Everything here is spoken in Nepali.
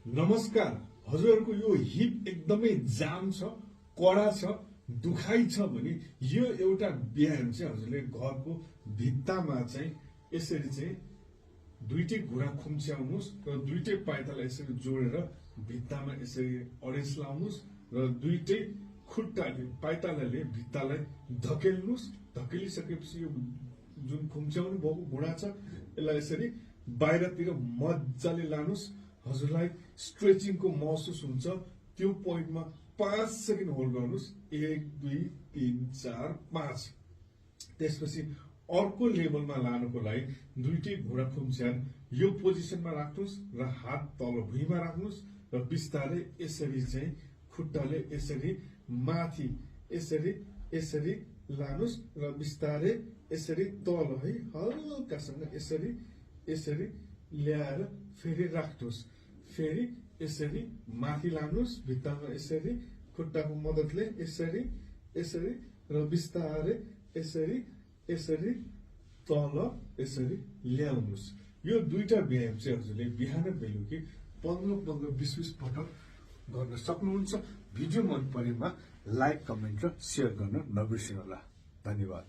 नमस्कार। हजुरहरूको यो हिप एकदमै जाम छ, कडा छ, दुखाइ छ भने यो एउटा व्यायाम चाहिँ हजुरले घरको भित्तामा चाहिँ यसरी चाहिँ दुईटै घुँडा खुम्च्याउनुहोस् र दुईटै पाइतालाई यसरी जोडेर भित्तामा यसरी अडेस लाउनुहोस् र दुईटै खुट्टाले पाइतालाले भित्तालाई धकेल्नुहोस्। धकेलिसकेपछि यो जुन खुम्च्याउनु भएको घुँडा छ यसलाई यसरी बाहिरतिर मजाले लानुहोस्। हजुरलाई स्ट्रेचिङको महसुस हुन्छ। त्यो पोइन्टमा 5 सेकेन्ड होल्ड गर्नुहोस्। 1 2 3 4 5। त्यसपछि अर्को लेभलमा लानुको लागि दुईटै घुँडा खुम्च्याएर यो पोजिसनमा राख्नुहोस् र हात तल भुइँमा राख्नुहोस् र बिस्तारै यसरी चाहिँ खुट्टाले यसरी माथि यसरी यसरी लानुहोस् र बिस्तारै यसरी तल है हल्कासँग यसरी यसरी ल्याएर फेरि राख्नुहोस्। फेरि यसरी माथि लानुहोस् भित्तामा यसरी खुट्टाको मद्दतले यसरी यसरी र बिस्तारै यसरी यसरी तल यसरी ल्याउनुहोस्। यो दुईटा व्यायाम चाहिँ हजुरले बिहान बेलुकी 15-20 पटक गर्न सक्नुहुन्छ। भिडियो मन परेमा लाइक, कमेन्ट र सेयर गर्न नबिर्सिनुहोला। धन्यवाद।